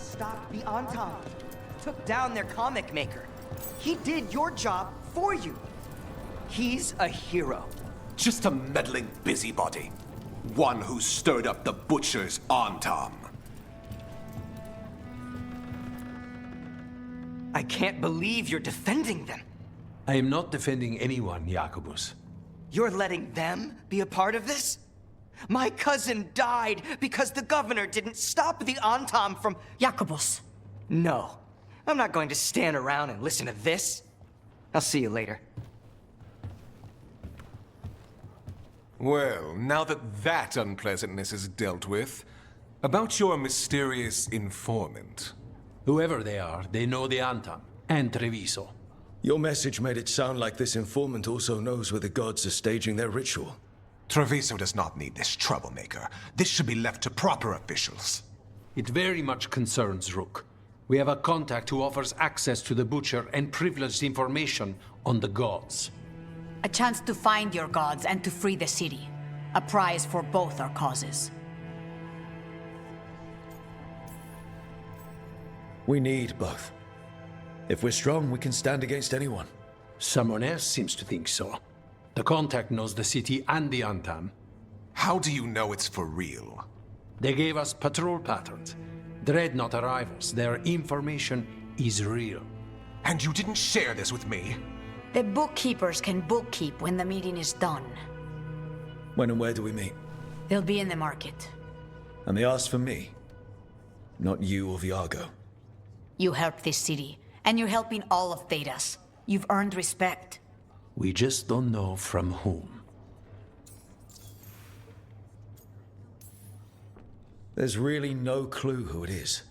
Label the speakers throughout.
Speaker 1: stopped the Entente, took down their comic maker. He did your job for you. He's a hero.
Speaker 2: Just a meddling busybody. One who stirred up the Butcher's Entente.
Speaker 1: I can't believe you're defending them.
Speaker 3: I am not defending anyone, Jacobus.
Speaker 1: You're letting them be a part of this? My cousin died because the governor didn't stop the Entente from...
Speaker 4: Jacobus.
Speaker 1: No. I'm not going to stand around and listen to this. I'll see you later.
Speaker 2: Well, now that unpleasantness is dealt with, about your mysterious informant.
Speaker 3: Whoever they are, they know the Entente and Treviso.
Speaker 5: Your message made it sound like this informant also knows where the gods are staging their ritual.
Speaker 2: Treviso does not need this troublemaker. This should be left to proper officials.
Speaker 3: It very much concerns Rook. We have a contact who offers access to the Butcher and privileged information on the gods.
Speaker 4: A chance to find your gods and to free the city. A prize for both our causes.
Speaker 5: We need both. If we're strong, we can stand against anyone.
Speaker 3: Someone else seems to think so. The contact knows the city and the Entente.
Speaker 2: How do you know it's for real?
Speaker 3: They gave us patrol patterns. Dreadnought arrivals. Their information is real.
Speaker 2: And you didn't share this with me?
Speaker 4: The bookkeepers can bookkeep when the meeting is done.
Speaker 5: When and where do we meet?
Speaker 4: They'll be in the market.
Speaker 5: And they asked for me. Not you or Viago.
Speaker 4: You helped this city, and you're helping all of Thedas. You've earned respect.
Speaker 3: We just don't know from whom.
Speaker 5: There's really no clue who it is.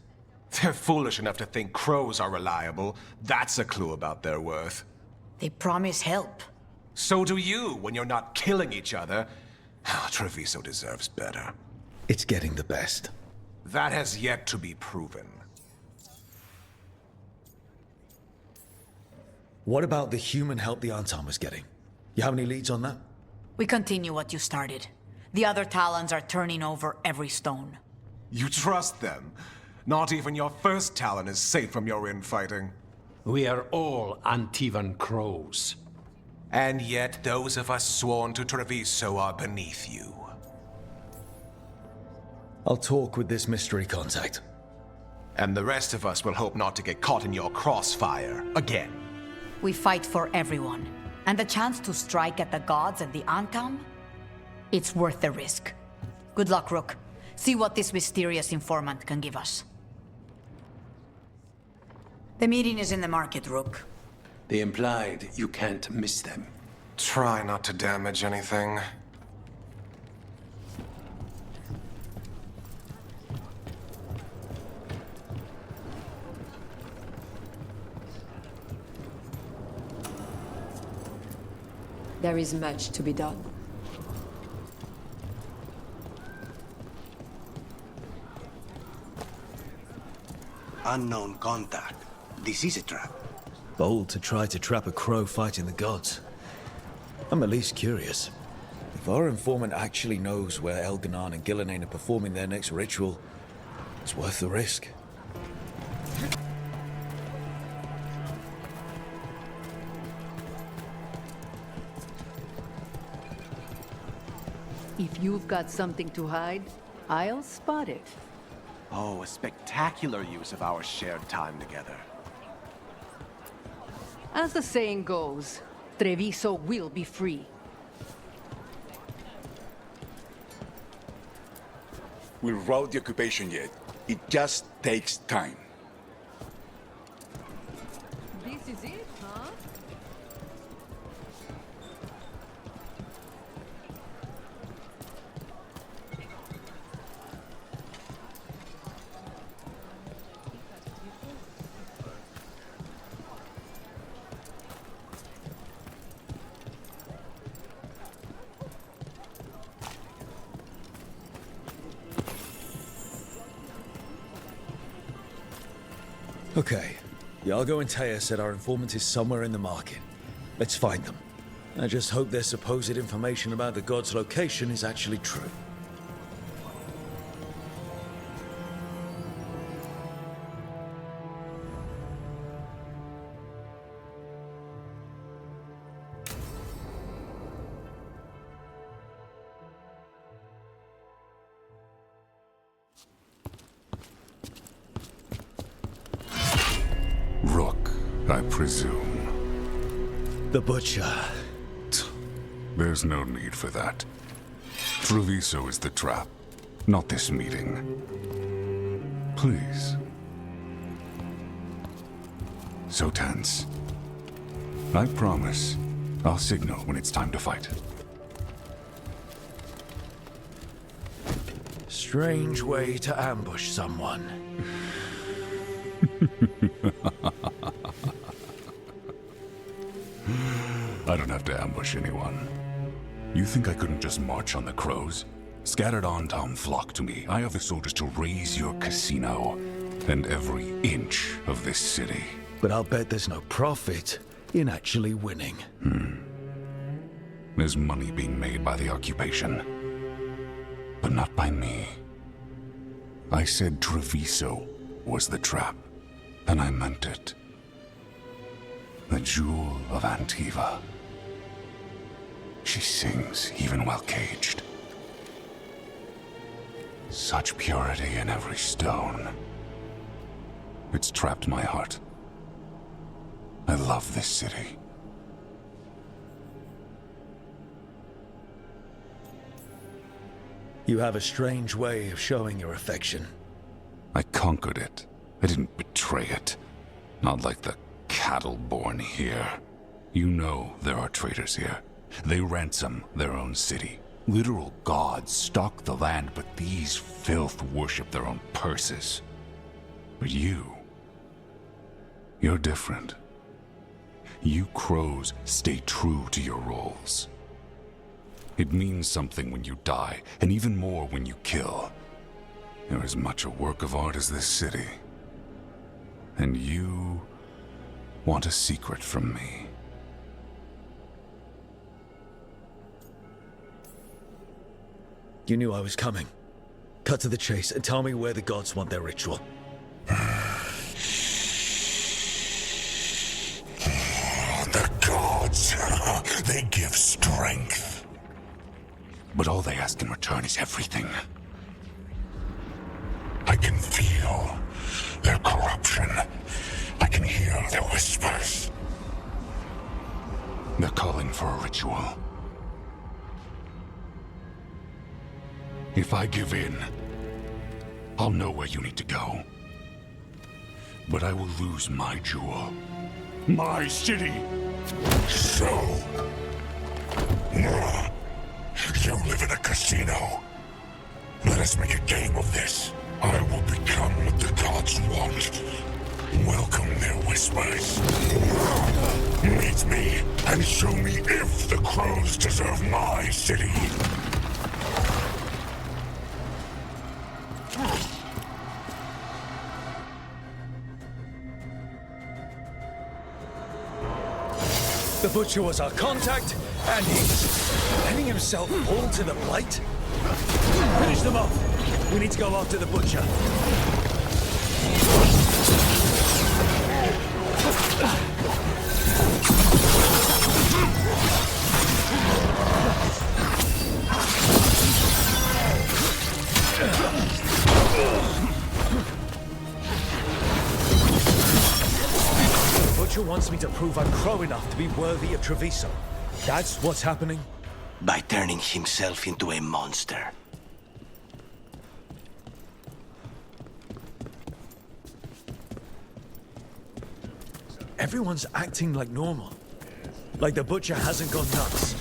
Speaker 2: They're foolish enough to think crows are reliable. That's a clue about their worth.
Speaker 4: They promise help.
Speaker 2: So do you when you're not killing each other. Treviso deserves better.
Speaker 5: It's getting the best.
Speaker 2: That has yet to be proven.
Speaker 5: What about the human help the Entente was getting? You have any leads on that?
Speaker 4: We continue what you started. The other Talons are turning over every stone.
Speaker 2: You trust them? Not even your first Talon is safe from your infighting.
Speaker 3: We are all Antivan crows.
Speaker 2: And yet those of us sworn to Treviso are beneath you.
Speaker 5: I'll talk with this mystery contact.
Speaker 2: And the rest of us will hope not to get caught in your crossfire again.
Speaker 4: We fight for everyone. And the chance to strike at the gods and the Entente? It's worth the risk. Good luck, Rook. See what this mysterious informant can give us. The meeting is in the market, Rook.
Speaker 3: They implied you can't miss them.
Speaker 2: Try not to damage anything.
Speaker 6: There is much to be done.
Speaker 7: Unknown contact. This is a trap.
Speaker 5: Bold to try to trap a crow fighting the gods. I'm at least curious. If our informant actually knows where Elganon and Gillenane are performing their next ritual, it's worth the risk.
Speaker 6: If you've got something to hide, I'll spot it.
Speaker 7: Oh, a spectacular use of our shared time together.
Speaker 6: As the saying goes, Treviso will be free.
Speaker 8: We'll rout the occupation yet. It just takes time.
Speaker 6: This is it, huh?
Speaker 5: Okay. Iago and Taya said our informant is somewhere in the market. Let's find them. I just hope their supposed information about the god's location is actually true.
Speaker 2: I presume.
Speaker 5: The Butcher.
Speaker 2: There's no need for that. Treviso is the trap, not this meeting. Please. So tense. I promise I'll signal when it's time to fight.
Speaker 5: Strange way to ambush someone.
Speaker 2: I don't have to ambush anyone. You think I couldn't just march on the crows? Scattered Antom flock to me. I have the soldiers to raise your casino and every inch of this city.
Speaker 5: But I'll bet there's no profit in actually winning.
Speaker 2: There's money being made by the occupation, but not by me. I said Treviso was the trap, and I meant it. The Jewel of Antiva. She sings even while caged. Such purity in every stone. It's trapped my heart. I love this city.
Speaker 5: You have a strange way of showing your affection.
Speaker 2: I conquered it. I didn't betray it. Not like the cattle born here. You know there are traitors here. They ransom their own city. Literal gods stalk the land, but these filth worship their own purses. But you're different. You crows stay true to your roles. It means something when you die, and even more when you kill. You're as much a work of art as this city. And you want a secret from me.
Speaker 5: You knew I was coming. Cut to the chase and tell me where the gods want their ritual.
Speaker 8: The gods, they give strength.
Speaker 2: But all they ask in return is everything.
Speaker 8: I can feel their corruption. I can hear their whispers.
Speaker 2: They're calling for a ritual. If I give in, I'll know where you need to go. But I will lose my jewel. My city!
Speaker 8: So... you live in a casino. Let us make a game of this. I will become what the gods want. Welcome their whispers. Meet me and show me if the crows deserve my city.
Speaker 5: The Butcher was our contact, and he's letting himself pull to the plate? Finish them off. We need to go after the Butcher. Butcher wants me to prove I'm crow enough to be worthy of Treviso. That's what's happening?
Speaker 9: By turning himself into a monster.
Speaker 5: Everyone's acting like normal. Like the Butcher hasn't gone nuts.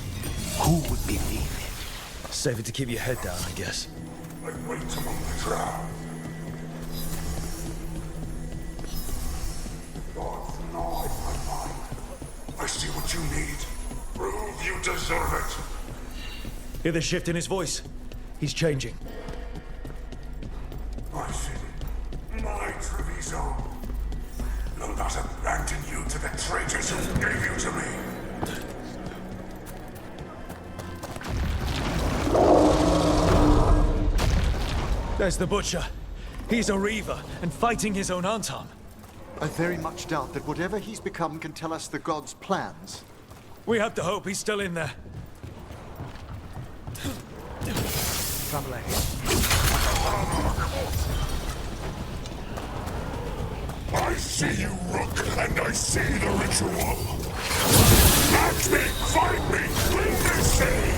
Speaker 9: Who would believe it?
Speaker 5: Save it to keep your head down, I guess.
Speaker 8: I wait among the crowd. I see what you need. Prove you deserve it.
Speaker 5: Hear the shift in his voice? He's changing.
Speaker 8: My city, my Treviso. Will not abandon you to the traitors who gave you to me.
Speaker 5: There's the Butcher. He's a Reaver and fighting his own Antom.
Speaker 10: I very much doubt that whatever he's become can tell us the gods' plans.
Speaker 5: We have to hope he's still in there.
Speaker 10: Trouble ahead.
Speaker 8: I see you, Rook, and I see the ritual. Match me, find me, bring me city.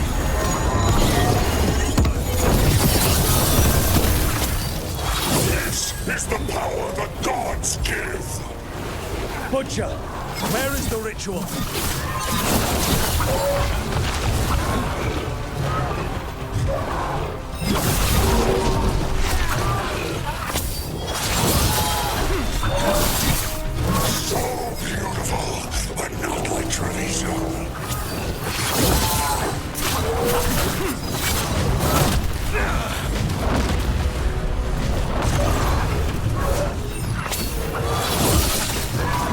Speaker 8: This is the power the gods give.
Speaker 5: Butcher, where is the ritual?
Speaker 8: So beautiful, but not like Treviso.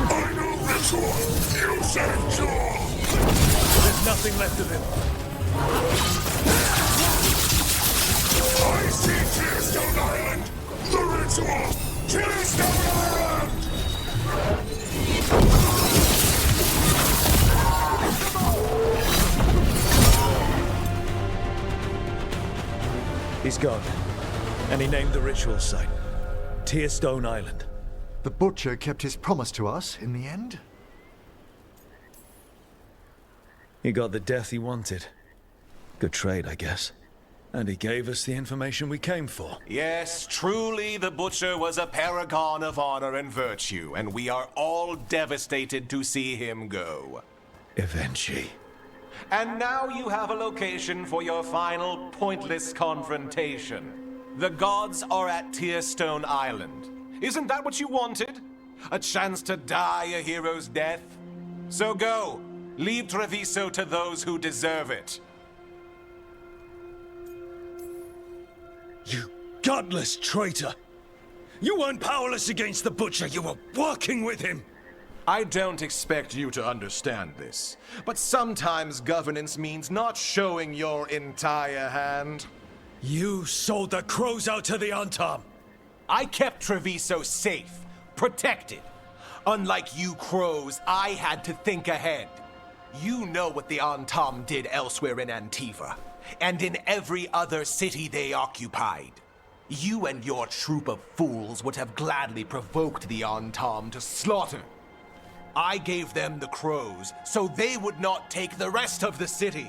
Speaker 8: I know ritual. You said Jewel.
Speaker 5: There's nothing left of him.
Speaker 8: I see Tearstone Island. The ritual. Tearstone Island.
Speaker 5: He's gone. And he named the ritual site Tearstone Island.
Speaker 10: The Butcher kept his promise to us in the end.
Speaker 5: He got the death he wanted. Good trade, I guess. And he gave us the information we came for.
Speaker 7: Yes, truly the Butcher was a paragon of honor and virtue, and we are all devastated to see him go.
Speaker 5: Eventually.
Speaker 7: And now you have a location for your final pointless confrontation. The gods are at Tearstone Island. Isn't that what you wanted? A chance to die a hero's death? So go. Leave Treviso to those who deserve it.
Speaker 5: You godless traitor! You weren't powerless against the Butcher, you were working with him!
Speaker 7: I don't expect you to understand this, but sometimes governance means not showing your entire hand.
Speaker 5: You sold the crows out to the Antam!
Speaker 7: I kept Treviso safe, protected. Unlike you crows, I had to think ahead. You know what the Antam did elsewhere in Antiva, and in every other city they occupied. You and your troop of fools would have gladly provoked the Antam to slaughter. I gave them the crows, so they would not take the rest of the city.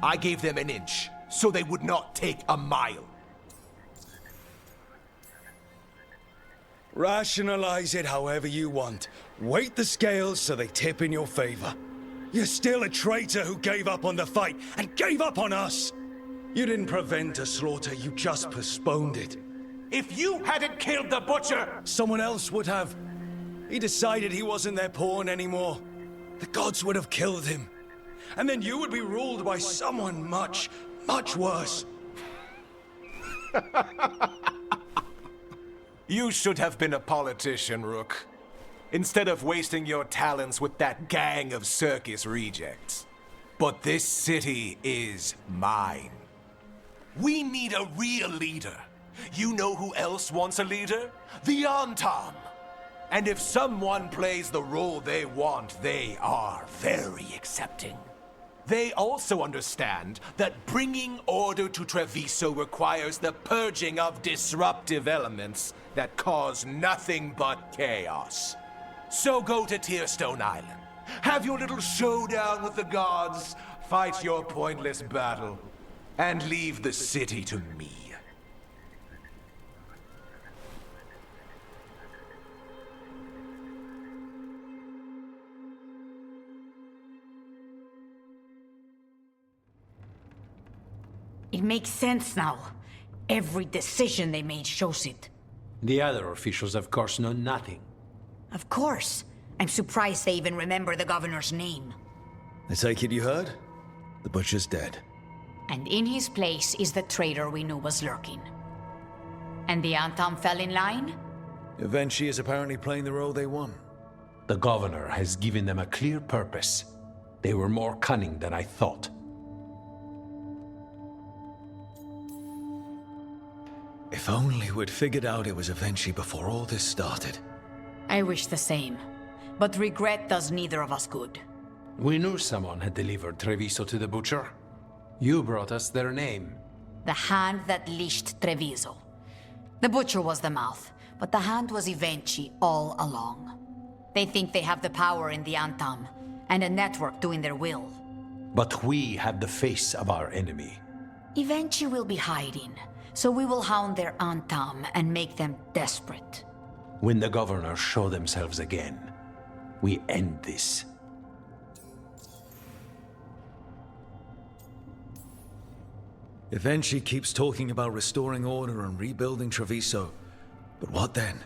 Speaker 7: I gave them an inch, so they would not take a mile.
Speaker 5: Rationalize it however you want. Weight the scales so they tip in your favor. You're still a traitor who gave up on the fight, and gave up on us! You didn't prevent a slaughter, you just postponed it.
Speaker 7: If you hadn't killed the Butcher!
Speaker 5: Someone else would have. He decided he wasn't their pawn anymore. The gods would have killed him. And then you would be ruled by someone much, much worse.
Speaker 7: You should have been a politician, Rook. Instead of wasting your talents with that gang of circus rejects. But this city is mine. We need a real leader. You know who else wants a leader? The Antam. And if someone plays the role they want, they are very accepting. They also understand that bringing order to Treviso requires the purging of disruptive elements that cause nothing but chaos. So go to Tearstone Island. Have your little showdown with the gods, fight your pointless battle, and leave the city to me.
Speaker 4: It makes sense now. Every decision they made shows it.
Speaker 3: The other officials, of course, know nothing.
Speaker 4: Of course. I'm surprised they even remember the governor's name.
Speaker 5: I take it you heard? The Butcher's dead.
Speaker 4: And in his place is the traitor we knew was lurking. And the Antam fell in line?
Speaker 5: Eventually is apparently playing the role they want.
Speaker 3: The governor has given them a clear purpose. They were more cunning than I thought.
Speaker 5: If only we'd figured out it was Eventually before all this started.
Speaker 4: I wish the same. But regret does neither of us good.
Speaker 3: We knew someone had delivered Treviso to the Butcher. You brought us their name.
Speaker 4: The hand that leashed Treviso. The Butcher was the mouth, but the hand was Evenchi all along. They think they have the power in the Antam, and a network doing their will.
Speaker 3: But we have the face of our enemy.
Speaker 4: Evenchi will be hiding, so we will hound their Antam and make them desperate.
Speaker 3: When the governors show themselves again, we end this.
Speaker 5: Evenchi keeps talking about restoring order and rebuilding Treviso. But what then?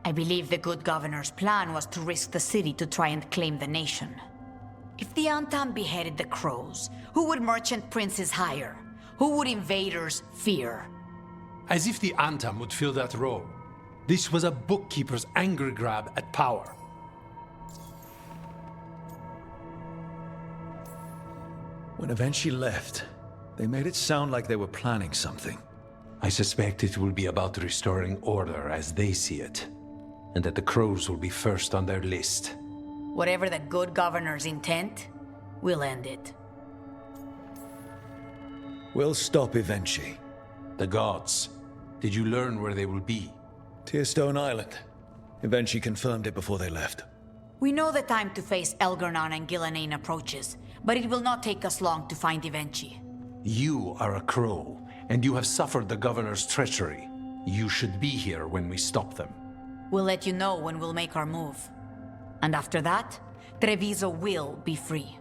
Speaker 4: I believe the good governor's plan was to risk the city to try and claim the nation. If the Antam beheaded the crows, who would merchant princes hire? Who would invaders fear?
Speaker 3: As if the Antam would fill that role. This was a bookkeeper's angry grab at power.
Speaker 5: When Evenchi left, they made it sound like they were planning something.
Speaker 3: I suspect it will be about restoring order as they see it, and that the crows will be first on their list.
Speaker 4: Whatever the good governor's intent, we'll end it.
Speaker 5: We'll stop Evenchi.
Speaker 3: The gods. Did you learn where they will be?
Speaker 5: Tearstone Island. Evenchi confirmed it before they left.
Speaker 4: We know the time to face Elgar'nan and Gillenane approaches, but it will not take us long to find Evenchi.
Speaker 3: You are a crow, and you have suffered the governor's treachery. You should be here when we stop them.
Speaker 4: We'll let you know when we'll make our move. And after that, Treviso will be free.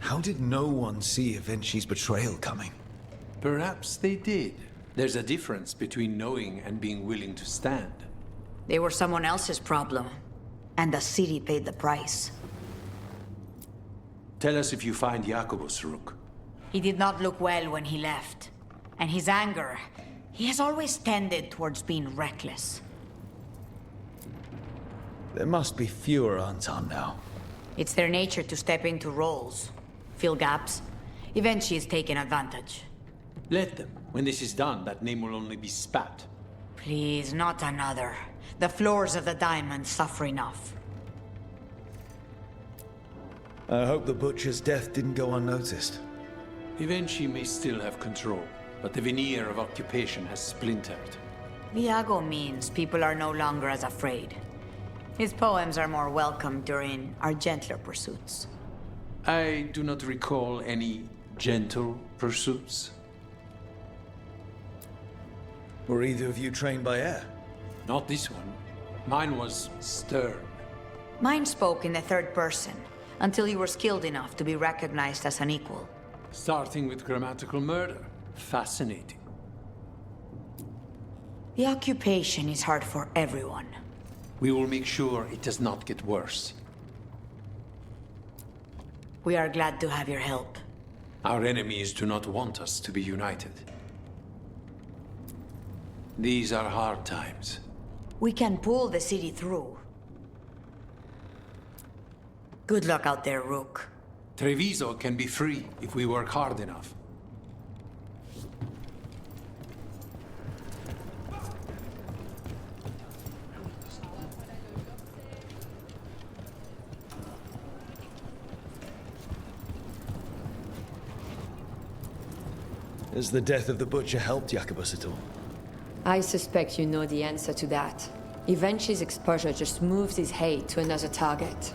Speaker 5: How did no one see Evenchi's betrayal coming?
Speaker 3: Perhaps they did. There's a difference between knowing and being willing to stand.
Speaker 4: They were someone else's problem, and the city paid the price.
Speaker 3: Tell us if you find Jacobus, Rook.
Speaker 4: He did not look well when he left. And his anger, he has always tended towards being reckless.
Speaker 5: There must be fewer Antam now.
Speaker 4: It's their nature to step into roles, fill gaps. Evenchi is taking advantage.
Speaker 3: Let them. When this is done, that name will only be spat.
Speaker 4: Please, not another. The floors of the diamond suffer enough.
Speaker 5: I hope the butcher's death didn't go unnoticed.
Speaker 3: Evenchi may still have control, but the veneer of occupation has splintered.
Speaker 4: Viago means people are no longer as afraid. His poems are more welcome during our gentler pursuits.
Speaker 3: I do not recall any gentle pursuits.
Speaker 5: Were either of you trained by air?
Speaker 3: Not this one. Mine was stern.
Speaker 4: Mine spoke in the third person, until you were skilled enough to be recognized as an equal.
Speaker 3: Starting with grammatical murder. Fascinating.
Speaker 4: The occupation is hard for everyone.
Speaker 3: We will make sure it does not get worse.
Speaker 4: We are glad to have your help.
Speaker 3: Our enemies do not want us to be united. These are hard times.
Speaker 4: We can pull the city through. Good luck out there, Rook.
Speaker 3: Treviso can be free if we work hard enough.
Speaker 5: Has the death of the butcher helped Jacobus at all?
Speaker 6: I suspect you know the answer to that. Evenchi's exposure just moves his hate to another target.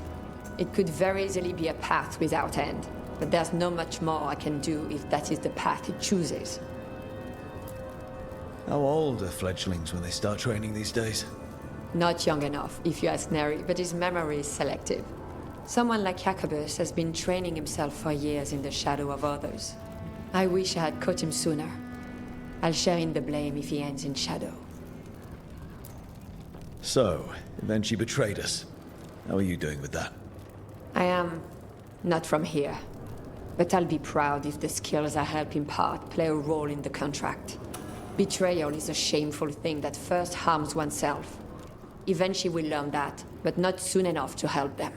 Speaker 6: It could very easily be a path without end, but there's not much more I can do if that is the path he chooses.
Speaker 5: How old are fledglings when they start training these days?
Speaker 6: Not young enough, if you ask Neri, but his memory is selective. Someone like Jacobus has been training himself for years in the shadow of others. I wish I had caught him sooner. I'll share in the blame if he ends in shadow.
Speaker 5: So, Evenchi betrayed us. How are you doing with that?
Speaker 6: I am not from here, but I'll be proud if the skills I help impart play a role in the contract. Betrayal is a shameful thing that first harms oneself. Eventually we'll learn that, but not soon enough to help them.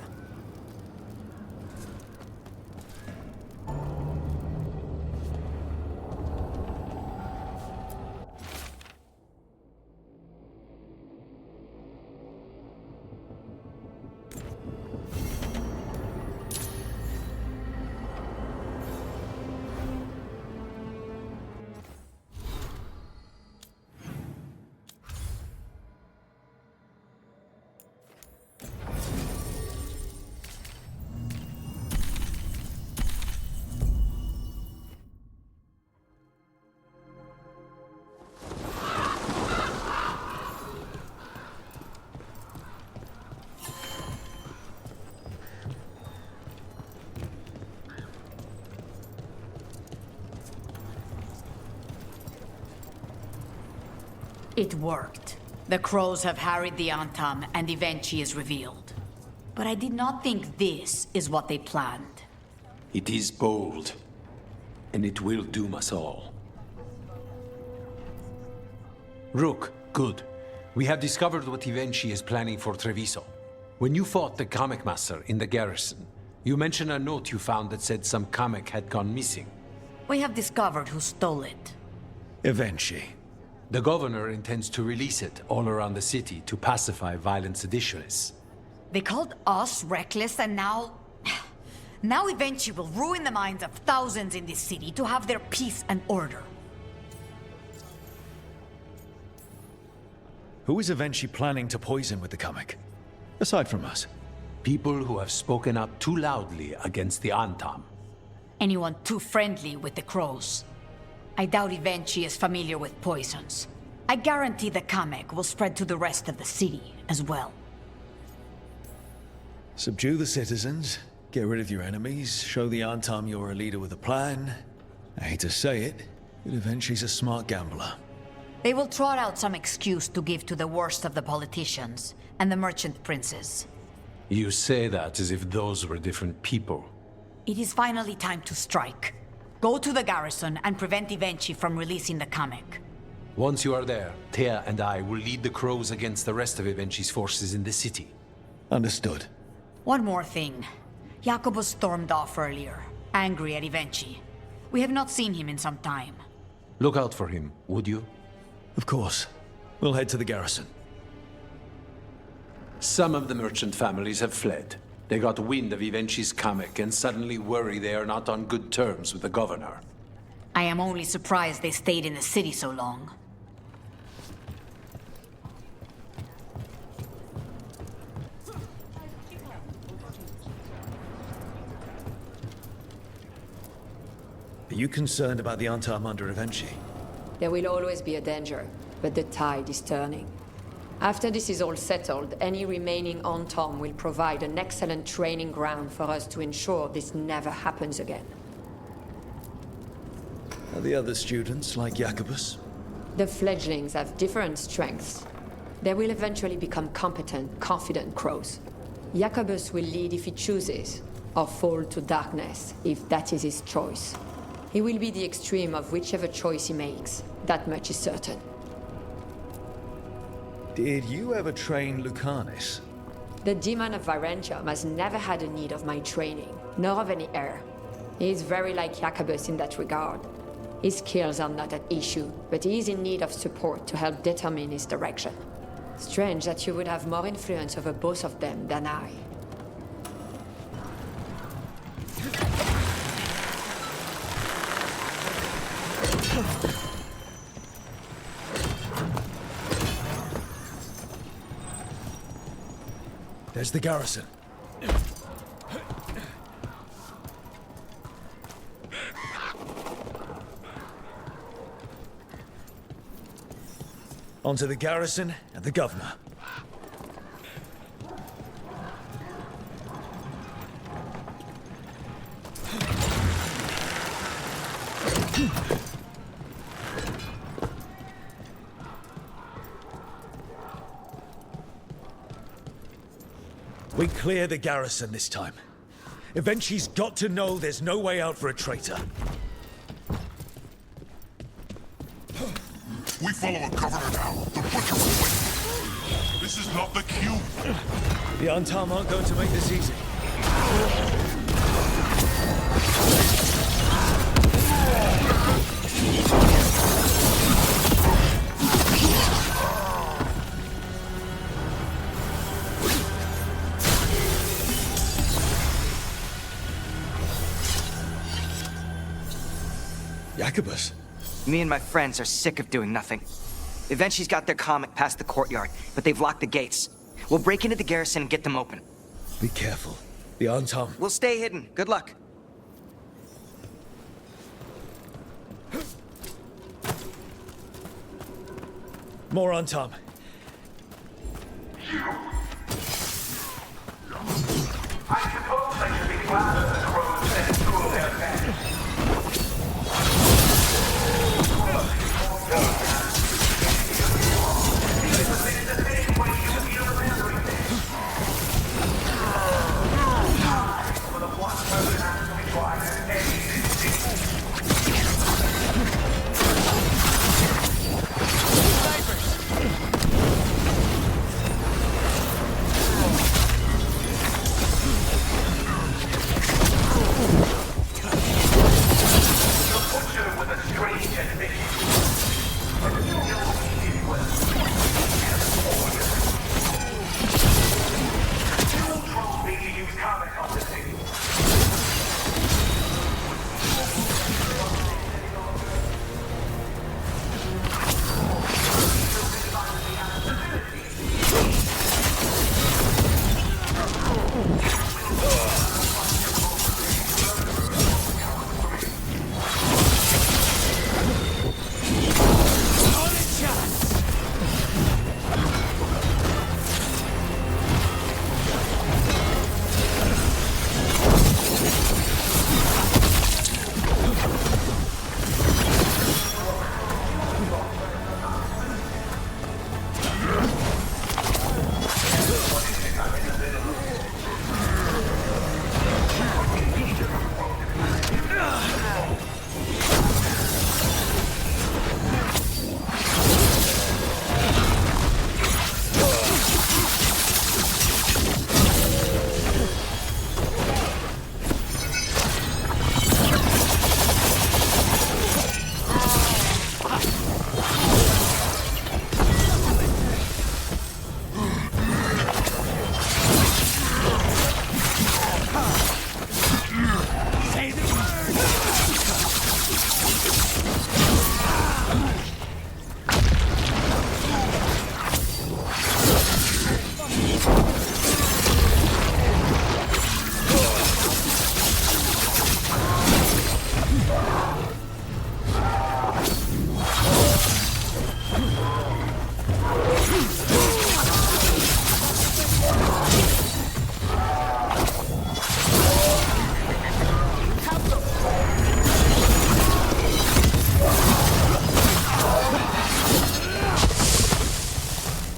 Speaker 4: It worked. The crows have harried the Antam, and Evenchi is revealed. But I did not think this is what they planned.
Speaker 3: It is bold, and it will doom us all. Rook, good. We have discovered what Evenchi is planning for Treviso. When you fought the comic master in the garrison, you mentioned a note you found that said some comic had gone missing.
Speaker 4: We have discovered who stole it.
Speaker 5: Evenchi.
Speaker 3: The governor intends to release it all around the city to pacify violent seditionists.
Speaker 4: They called us reckless, and now... Now Evenchi will ruin the minds of thousands in this city to have their peace and order.
Speaker 5: Who is Evenchi planning to poison with the comic? Aside from us.
Speaker 3: People who have spoken up too loudly against the Antam.
Speaker 4: Anyone too friendly with the crows. I doubt Evenchi is familiar with poisons. I guarantee the comic will spread to the rest of the city as well.
Speaker 5: Subdue the citizens, get rid of your enemies, show the Antam you're a leader with a plan. I hate to say it, but Evenchi's a smart gambler.
Speaker 4: They will trot out some excuse to give to the worst of the politicians and the merchant princes.
Speaker 3: You say that as if those were different people.
Speaker 4: It is finally time to strike. Go to the garrison and prevent Evenchi from releasing the comic.
Speaker 3: Once you are there, Thea and I will lead the crows against the rest of Evenchi's forces in the city.
Speaker 5: Understood.
Speaker 4: One more thing. Jacobus stormed off earlier, angry at Evenchi. We have not seen him in some time.
Speaker 3: Look out for him, would you?
Speaker 5: Of course. We'll head to the garrison.
Speaker 3: Some of the merchant families have fled. They got wind of Evenchi's comic and suddenly worry they are not on good terms with the governor.
Speaker 4: I am only surprised they stayed in the city so long.
Speaker 5: Are you concerned about the Antam under Evenchi?
Speaker 6: There will always be a danger, but the tide is turning. After this is all settled, any remaining Antam will provide an excellent training ground for us to ensure this never happens again.
Speaker 5: Are the other students like Jacobus?
Speaker 6: The fledglings have different strengths. They will eventually become competent, confident crows. Jacobus will lead if he chooses, or fall to darkness if that is his choice. He will be the extreme of whichever choice he makes. That much is certain.
Speaker 5: Did you ever train Lucanis?
Speaker 6: The demon of Virentium has never had a need of my training, nor of any heir. He is very like Jacobus in that regard. His skills are not at issue, but he is in need of support to help determine his direction. Strange that you would have more influence over both of them than I.
Speaker 5: There's the garrison. Onto the garrison and the governor. We clear the garrison this time. Evenchi's got to know there's no way out for a traitor.
Speaker 8: We follow a governor now. The butcher will win. This is not the cube.
Speaker 5: The Antam aren't going to make this easy. Jacobus.
Speaker 1: Me and my friends are sick of doing nothing. Evenchi's got their comic past the courtyard, but they've locked the gates. We'll break into the garrison and get them open.
Speaker 5: Be careful. The Antam.
Speaker 1: We'll stay hidden. Good luck.
Speaker 5: More Antam.
Speaker 11: I suppose I should be glad that the crows sent two of their men.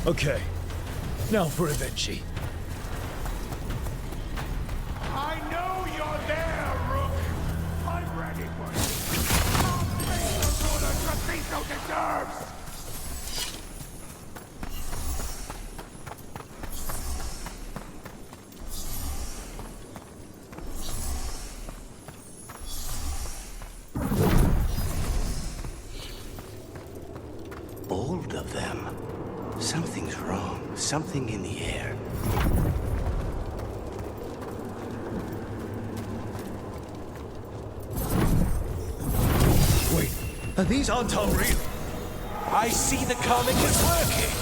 Speaker 5: Okay, now for Evenchi.
Speaker 11: I know you're there, Rook. I'm ready for you. I'll pay the ruler Treviso deserves.
Speaker 9: Bold of them. Something's wrong. Something in the air.
Speaker 5: Wait, these aren't unreal.
Speaker 7: I see the comic is working.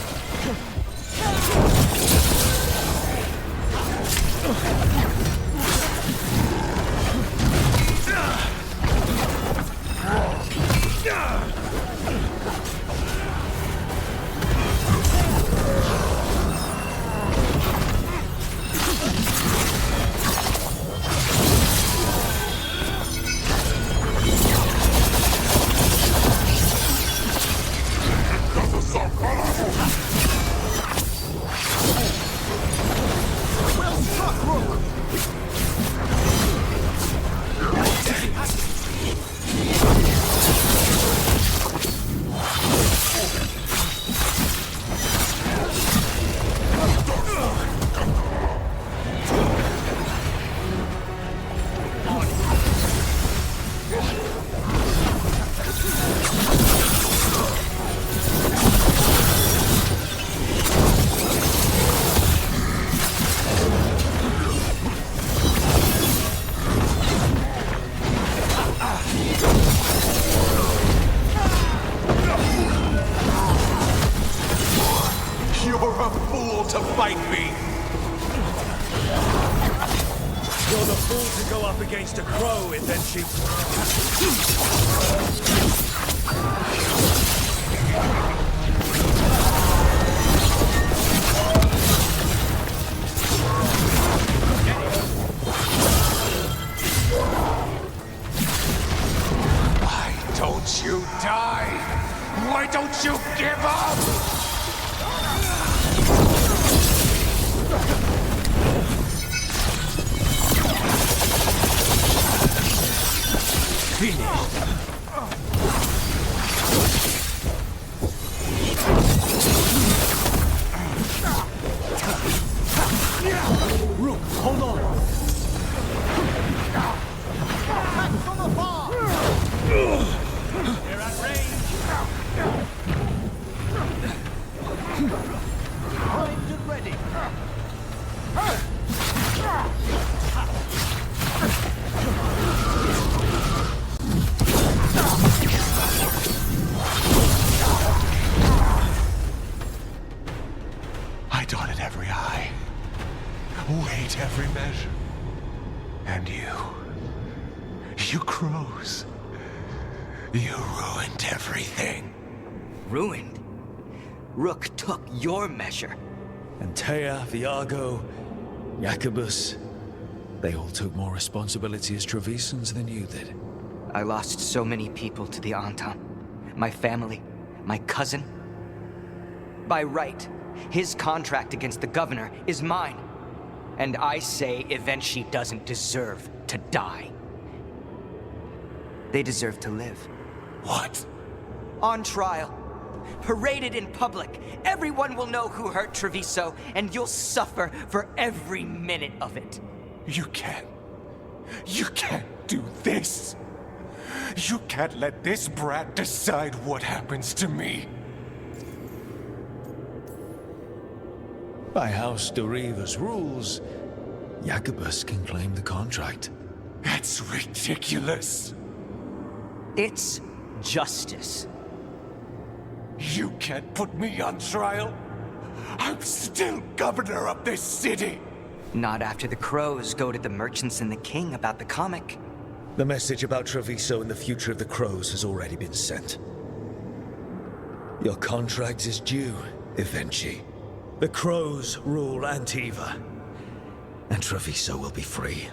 Speaker 5: You're the fool to go up against a crow, Evenchi.
Speaker 7: Why don't you die? Why don't you give up?
Speaker 5: Rook, hold on.
Speaker 11: They're at range. Primed and ready.
Speaker 7: I dotted every I, weighed every measure. And you crows, you ruined everything.
Speaker 1: Ruined? Rook took your measure.
Speaker 5: Antea, Viago, Jacobus, they all took more responsibility as Trevisans than you did.
Speaker 1: I lost so many people to the Antam. My family, my cousin. By right, his contract against the governor is mine. And I say Evenchi doesn't deserve to die. They deserve to live.
Speaker 7: What?
Speaker 1: On trial. Paraded in public. Everyone will know who hurt Treviso, and you'll suffer for every minute of it.
Speaker 7: You can't do this. You can't let this brat decide what happens to me.
Speaker 5: By House Deriva's rules, Jacobus can claim the contract.
Speaker 7: That's ridiculous.
Speaker 1: It's justice.
Speaker 7: You can't put me on trial. I'm still governor of this city.
Speaker 1: Not after the crows goaded the merchants and the king about the comic.
Speaker 5: The message about Treviso and the future of the crows has already been sent. Your contract is due, Evenchi. The crows rule Antiva, and Treviso will be free.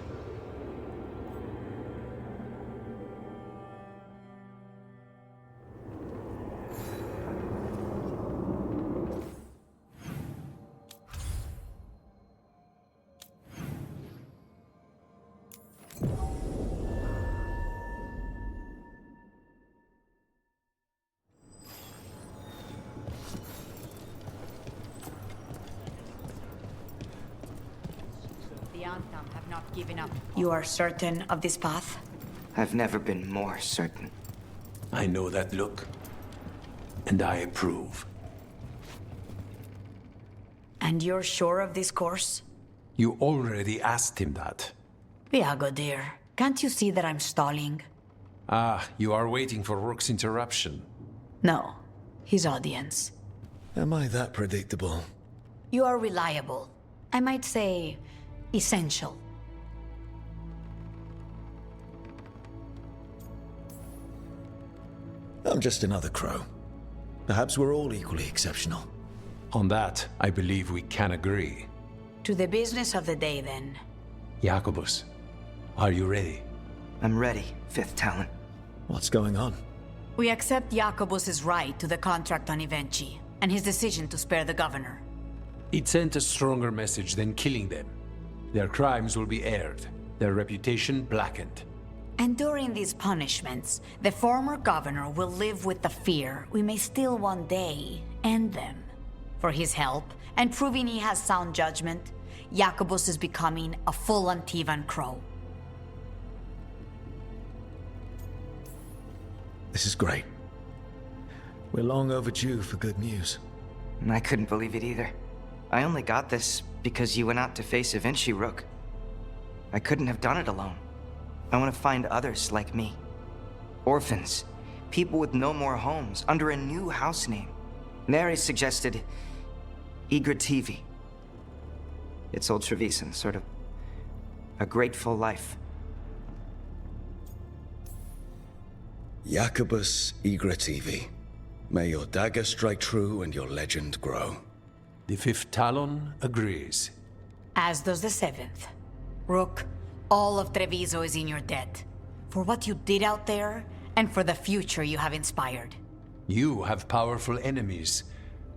Speaker 4: Antam have not given up. You are certain of this path?
Speaker 1: I've never been more certain.
Speaker 3: I know that look. And I approve.
Speaker 4: And you're sure of this course?
Speaker 3: You already asked him that.
Speaker 4: Viago, dear, can't you see that I'm stalling?
Speaker 3: Ah, you are waiting for Rook's interruption.
Speaker 4: No, his audience.
Speaker 5: Am I that predictable?
Speaker 4: You are reliable. I might say, essential.
Speaker 5: I'm just another crow. Perhaps we're all equally exceptional.
Speaker 3: On that, I believe we can agree.
Speaker 4: To the business of the day, then.
Speaker 3: Jacobus, are you ready?
Speaker 1: I'm ready, Fifth Talon.
Speaker 5: What's going on?
Speaker 4: We accept Jacobus's right to the contract on Evenchi, and his decision to spare the governor.
Speaker 3: It sent a stronger message than killing them. Their crimes will be aired, their reputation blackened.
Speaker 4: And during these punishments, the former governor will live with the fear we may still one day end them. For his help, and proving he has sound judgment, Jacobus is becoming a full Antivan crow.
Speaker 5: This is great. We're long overdue for good news.
Speaker 1: I couldn't believe it either. I only got this because you went out to face Evenchi, Rook. I couldn't have done it alone. I want to find others like me. Orphans. People with no more homes, under a new house name. Neri suggested Igrativi. It's old Trevisan, sort of a grateful life.
Speaker 5: Jacobus Igrativi. May your dagger strike true and your legend grow.
Speaker 3: The Fifth Talon agrees.
Speaker 4: As does the Seventh. Rook, all of Treviso is in your debt. For what you did out there, and for the future you have inspired.
Speaker 3: You have powerful enemies.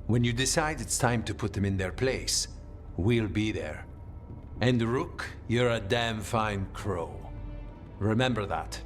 Speaker 3: When you decide it's time to put them in their place, we'll be there. And Rook, you're a damn fine crow. Remember that.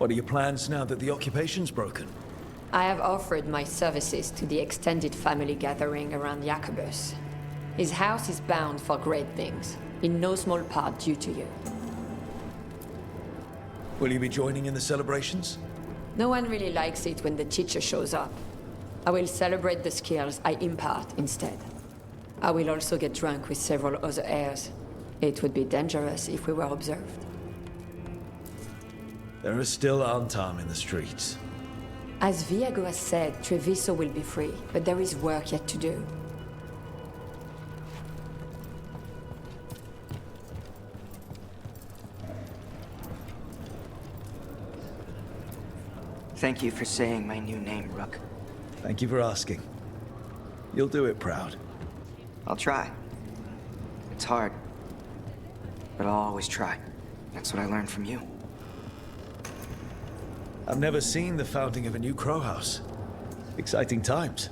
Speaker 5: What are your plans now that the occupation's broken?
Speaker 6: I have offered my services to the extended family gathering around Jacobus. His house is bound for great things, in no small part due to you.
Speaker 5: Will you be joining in the celebrations?
Speaker 6: No one really likes it when the teacher shows up. I will celebrate the skills I impart instead. I will also get drunk with several other heirs. It would be dangerous if we were observed.
Speaker 5: There is still Antam in the streets.
Speaker 6: As Viago has said, Treviso will be free, but there is work yet to do.
Speaker 1: Thank you for saying my new name, Rook.
Speaker 5: Thank you for asking. You'll do it proud.
Speaker 1: I'll try. It's hard, but I'll always try. That's what I learned from you.
Speaker 5: I've never seen the founding of a new crow house. Exciting times.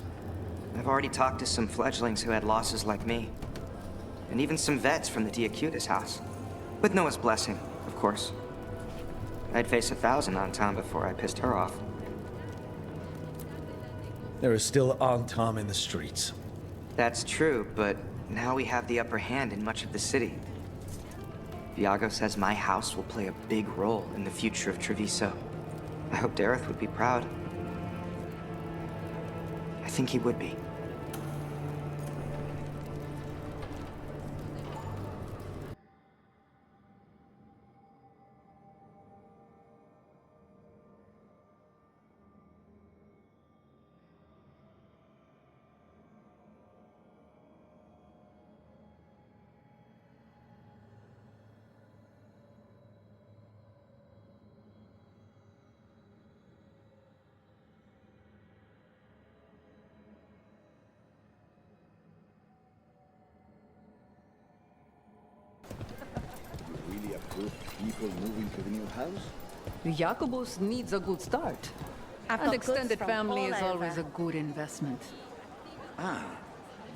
Speaker 1: I've already talked to some fledglings who had losses like me. And even some vets from the Diacutis house. With Noah's blessing, of course. I'd face 1,000 on Tom before I pissed her off.
Speaker 5: There is still Antam in the streets.
Speaker 1: That's true, but now we have the upper hand in much of the city. Viago says my house will play a big role in the future of Treviso. I hope Dareth would be proud. I think he would be.
Speaker 12: good people moving to the new house?
Speaker 13: Jacobus needs a good start. And extended family is always a good investment.
Speaker 12: Ah,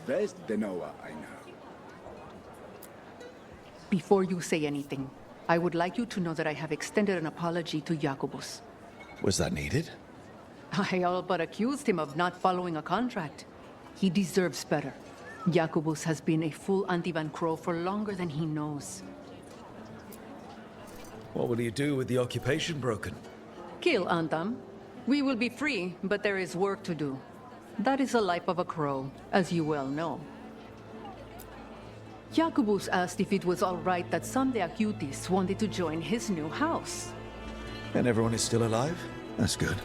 Speaker 12: best Denoa I know.
Speaker 13: Before you say anything, I would like you to know that I have extended an apology to Jacobus.
Speaker 5: Was that needed?
Speaker 13: I all but accused him of not following a contract. He deserves better. Jacobus has been a full Anti-Van Crow for longer than he knows.
Speaker 5: What will you do with the occupation broken?
Speaker 13: Kill Antam. We will be free, but there is work to do. That is the life of a crow, as you well know. Jacobus asked if it was all right that some de Acutis wanted to join his new house.
Speaker 5: And everyone is still alive? That's good.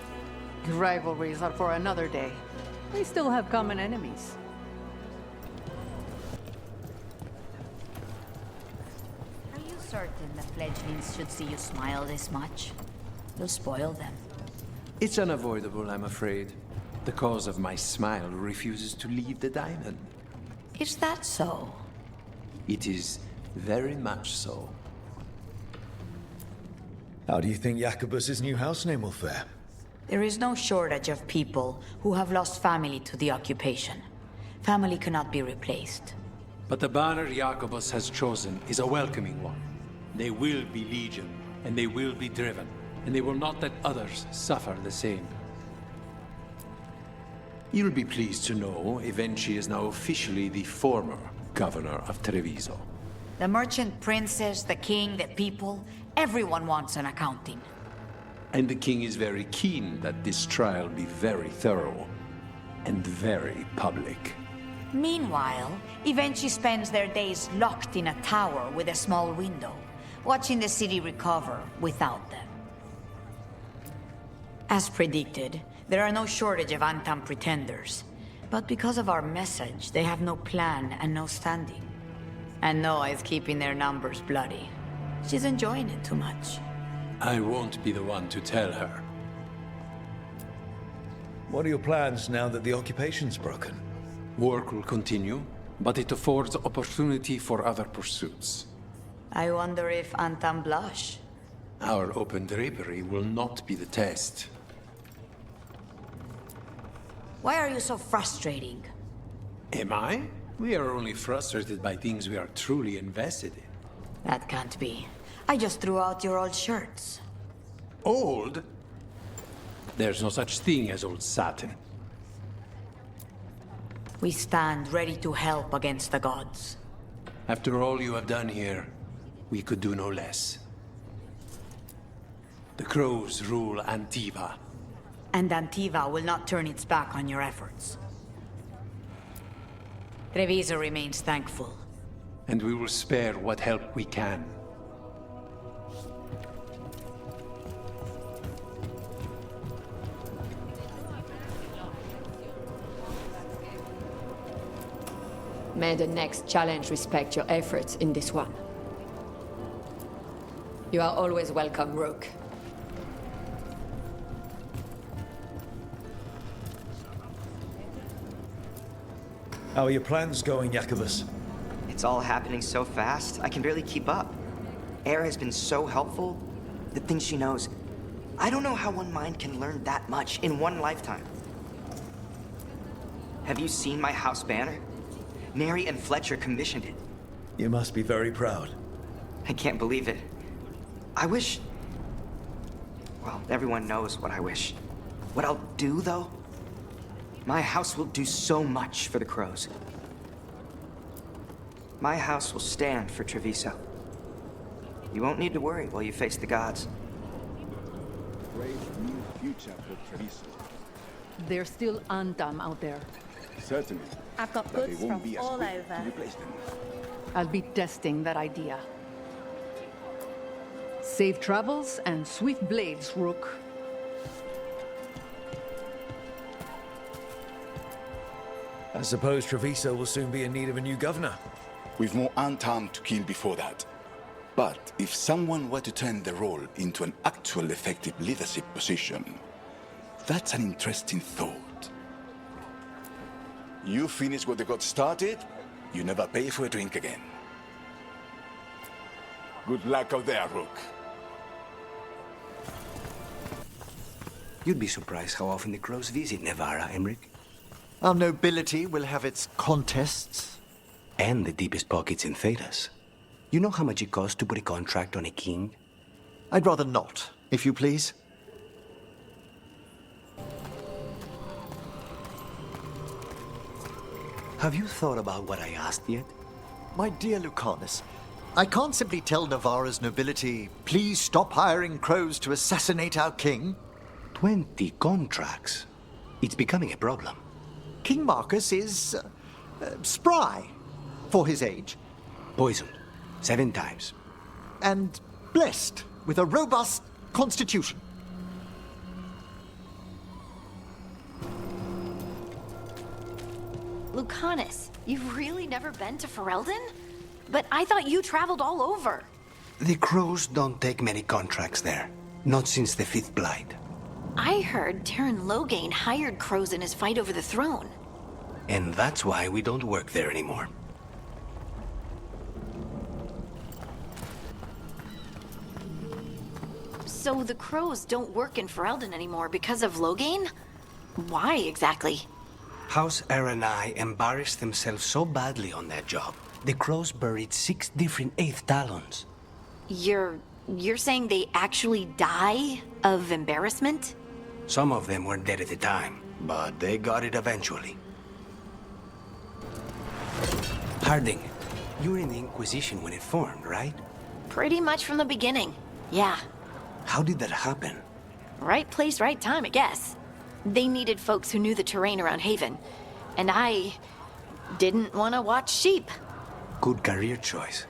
Speaker 13: Rivalries are for another day. We still have common enemies.
Speaker 4: Are you certain the fledglings should see you smile this much? You'll spoil them.
Speaker 3: It's unavoidable, I'm afraid. The cause of my smile refuses to leave the diamond.
Speaker 4: Is that so?
Speaker 3: It is very much so.
Speaker 5: How do you think Jacobus's new house name will fare?
Speaker 4: There is no shortage of people who have lost family to the occupation. Family cannot be replaced.
Speaker 3: But the banner Jacobus has chosen is a welcoming one. They will be legion, and they will be driven, and they will not let others suffer the same. You'll be pleased to know Evenchi is now officially the former governor of Treviso.
Speaker 4: The merchant princes, the king, the people, everyone wants an accounting.
Speaker 3: And the king is very keen that this trial be very thorough and very public.
Speaker 4: Meanwhile, Evenchi spends their days locked in a tower with a small window, watching the city recover without them. As predicted, there are no shortage of Antam pretenders. But because of our message, they have no plan and no standing. And Noah is keeping their numbers bloody. She's enjoying it too much.
Speaker 3: I won't be the one to tell her.
Speaker 5: What are your plans now that the occupation's broken?
Speaker 3: Work will continue, but it affords opportunity for other pursuits.
Speaker 4: I wonder if Antam blush.
Speaker 3: Our open drapery will not be the test.
Speaker 4: Why are you so frustrating?
Speaker 3: Am I? We are only frustrated by things we are truly invested in.
Speaker 4: That can't be. I just threw out your old shirts.
Speaker 3: Old? There's no such thing as old satin.
Speaker 4: We stand ready to help against the gods.
Speaker 3: After all you have done here, we could do no less. The crows rule Antiva.
Speaker 4: And Antiva will not turn its back on your efforts. Treviso remains thankful.
Speaker 3: And we will spare what help we can.
Speaker 6: May the next challenge respect your efforts in this one. You are always welcome, Rook.
Speaker 5: How are your plans going, Jacobus?
Speaker 1: It's all happening so fast, I can barely keep up. Air has been so helpful. The things she knows. I don't know how one mind can learn that much in one lifetime. Have you seen my house banner? Mary and Fletcher commissioned it.
Speaker 5: You must be very proud.
Speaker 1: I can't believe it. I wish... Well, everyone knows what I wish. What I'll do, though? My house will do so much for the crows. My house will stand for Treviso. You won't need to worry while you face the gods.
Speaker 12: Brave new future for Treviso.
Speaker 13: There's still Antam out there.
Speaker 12: Certainly.
Speaker 14: I've got
Speaker 12: But
Speaker 14: goods
Speaker 12: they won't
Speaker 14: from
Speaker 12: be as
Speaker 14: all
Speaker 12: quick
Speaker 14: over.
Speaker 12: to replace them.
Speaker 13: I'll be testing that idea. Safe travels and swift blades, Rook.
Speaker 5: I suppose Treviso will soon be in need of a new governor.
Speaker 8: We've more Antam to kill before that. But if someone were to turn the role into an actual effective leadership position, that's an interesting thought. You finish what the gods started, you never pay for a drink again. Good luck out there, Rook.
Speaker 9: You'd be surprised how often the crows visit Nevarra, Emmerich.
Speaker 10: Our nobility will have its contests.
Speaker 9: And the deepest pockets in Thedas. You know how much it costs to put a contract on a king?
Speaker 10: I'd rather not, if you please.
Speaker 9: Have you thought about what I asked yet?
Speaker 10: My dear Lucanus, I can't simply tell Navarra's nobility, please stop hiring crows to assassinate our king.
Speaker 9: 20 contracts. It's becoming a problem.
Speaker 10: King Marcus is spry for his age.
Speaker 9: Poisoned 7 times.
Speaker 10: And blessed with a robust constitution.
Speaker 14: Lucanus, you've really never been to Ferelden? But I thought you traveled all over.
Speaker 9: The crows don't take many contracts there. Not since the 5th Blight.
Speaker 14: I heard Terran Loghain hired crows in his fight over the throne.
Speaker 9: And that's why we don't work there anymore.
Speaker 14: So the crows don't work in Ferelden anymore because of Loghain? Why exactly?
Speaker 9: House Aranai embarrassed themselves so badly on that job. The crows buried 6 different 8th Talons.
Speaker 14: You're saying they actually die of embarrassment?
Speaker 9: Some of them were dead at the time, but they got it eventually. Harding, you were in the Inquisition when it formed, right?
Speaker 14: Pretty much from the beginning, yeah.
Speaker 9: How did that happen?
Speaker 14: Right place, right time, I guess. They needed folks who knew the terrain around Haven. And I didn't want to watch sheep.
Speaker 9: Good career choice.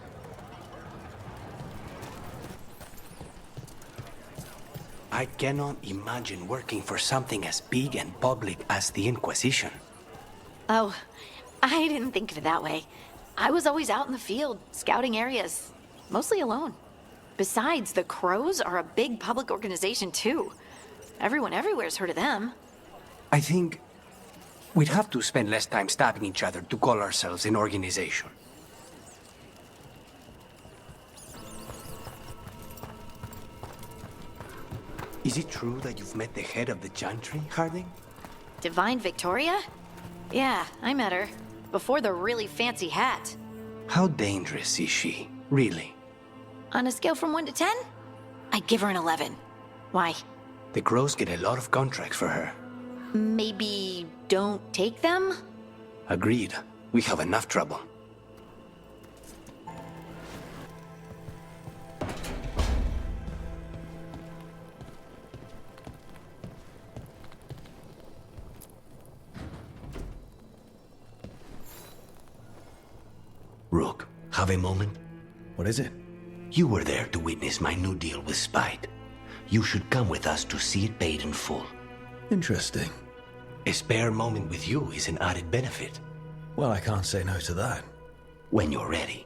Speaker 9: I cannot imagine working for something as big and public as the Inquisition.
Speaker 14: Oh, I didn't think of it that way. I was always out in the field, scouting areas, mostly alone. Besides, the Crows are a big public organization too. Everyone everywhere's heard of them.
Speaker 9: I think we'd have to spend less time stabbing each other to call ourselves an organization. Is it true that you've met the head of the Chantry, Harding?
Speaker 14: Divine Victoria? Yeah, I met her. Before the really fancy hat.
Speaker 9: How dangerous is she, really?
Speaker 14: On a scale from 1 to 10? I'd give her an 11. Why?
Speaker 9: The Crows get a lot of contracts for her.
Speaker 14: Maybe don't take them?
Speaker 9: Agreed. We have enough trouble. Rook, have a moment?
Speaker 5: What is it?
Speaker 9: You were there to witness my new deal with Spite. You should come with us to see it paid in full.
Speaker 5: Interesting.
Speaker 9: A spare moment with you is an added benefit.
Speaker 5: Well, I can't say no to that.
Speaker 9: When you're ready.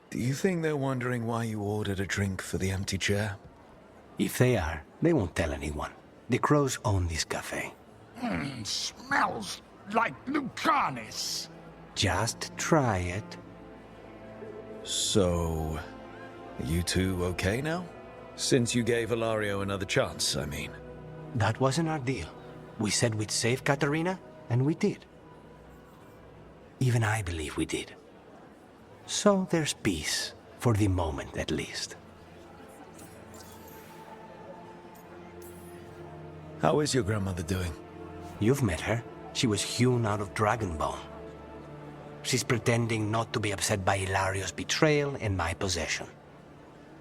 Speaker 5: Do you think they're wondering why you ordered a drink for the empty chair?
Speaker 9: If they are, they won't tell anyone. The Crows own this cafe.
Speaker 11: Smells like Lucanus.
Speaker 9: Just try it.
Speaker 5: So, are you two okay now? Since you gave Ilario another chance, I mean.
Speaker 9: That wasn't our deal. We said we'd save Katarina, and we did. Even I believe we did. So there's peace, for the moment at least.
Speaker 5: How is your grandmother doing?
Speaker 9: You've met her. She was hewn out of dragon bone. She's pretending not to be upset by Ilario's betrayal and my possession.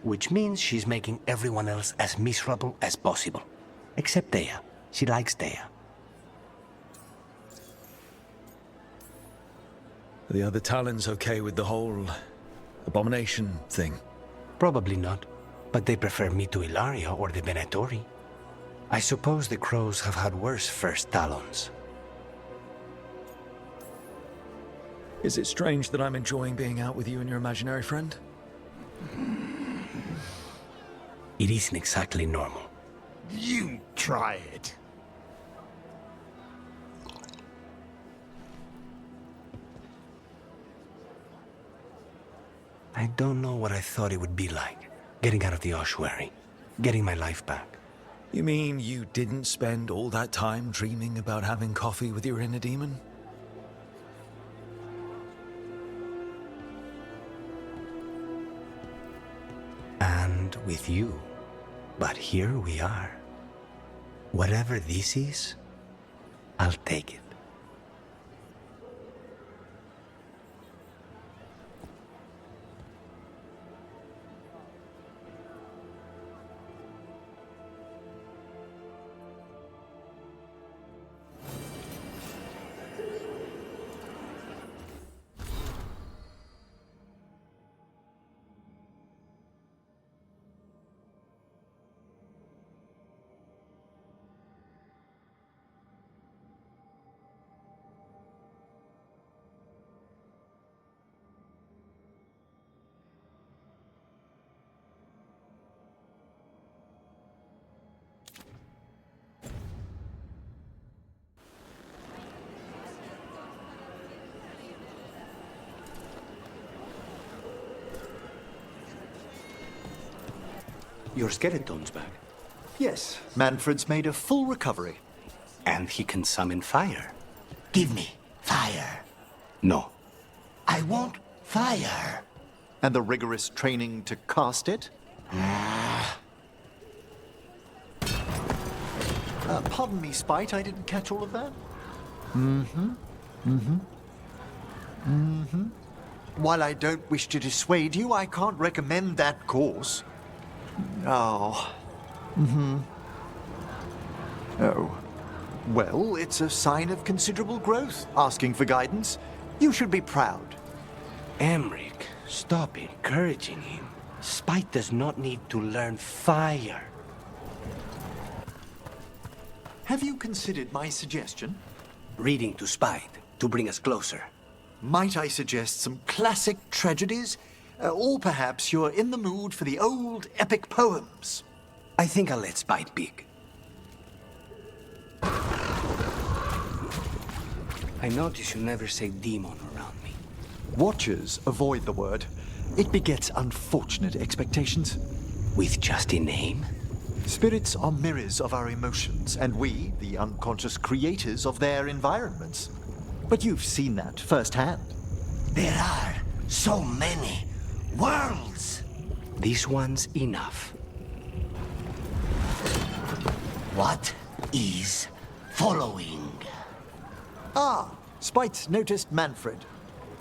Speaker 9: Which means she's making everyone else as miserable as possible. Except Dea. She likes Dea.
Speaker 5: Are the other Talons okay with the whole abomination thing?
Speaker 9: Probably not, but they prefer me to Ilaria or the Venatori. I suppose the Crows have had worse first Talons.
Speaker 5: Is it strange that I'm enjoying being out with you and your imaginary friend?
Speaker 9: It isn't exactly normal.
Speaker 10: You try it.
Speaker 9: I don't know what I thought it would be like, getting out of the ossuary, getting my life back.
Speaker 5: You mean you didn't spend all that time dreaming about having coffee with your inner demon?
Speaker 9: And with you. But here we are. Whatever this is, I'll take it. Your skeleton's back.
Speaker 10: Yes, Manfred's made a full recovery.
Speaker 9: And he can summon fire.
Speaker 15: Give me fire.
Speaker 9: No.
Speaker 15: I want fire.
Speaker 10: And the rigorous training to cast it? Pardon me, Spite, I didn't catch all of that. While I don't wish to dissuade you, I can't recommend that course. Oh. Oh. Well, it's a sign of considerable growth, asking for guidance. You should be proud.
Speaker 9: Emric, stop encouraging him. Spite does not need to learn fire.
Speaker 10: Have you considered my suggestion?
Speaker 9: Reading to Spite, to bring us closer.
Speaker 10: Might I suggest some classic tragedies? Or perhaps you're in the mood for the old epic poems.
Speaker 9: I think I'll let Spite pick. I notice you never say demon around me.
Speaker 10: Watchers avoid the word. It begets unfortunate expectations.
Speaker 9: With just a name?
Speaker 10: Spirits are mirrors of our emotions, and we, the unconscious creators of their environments. But you've seen that firsthand.
Speaker 15: There are so many worlds.
Speaker 9: This one's enough.
Speaker 15: What is following?
Speaker 10: Ah, Spite's noticed Manfred.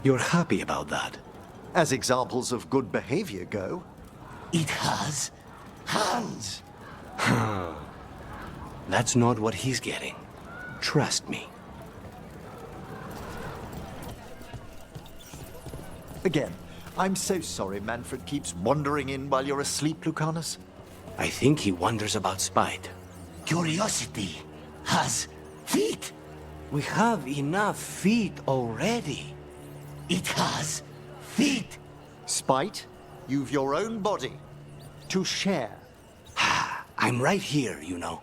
Speaker 9: You're happy about that?
Speaker 10: As examples of good behavior go.
Speaker 15: It has hands.
Speaker 9: That's not what he's getting. Trust me.
Speaker 10: Again, I'm so sorry Manfred keeps wandering in while you're asleep, Lucanus.
Speaker 9: I think he wonders about Spite.
Speaker 15: Curiosity has feet.
Speaker 9: We have enough feet already.
Speaker 15: It has feet.
Speaker 10: Spite, you've your own body to share.
Speaker 9: I'm right here, you know.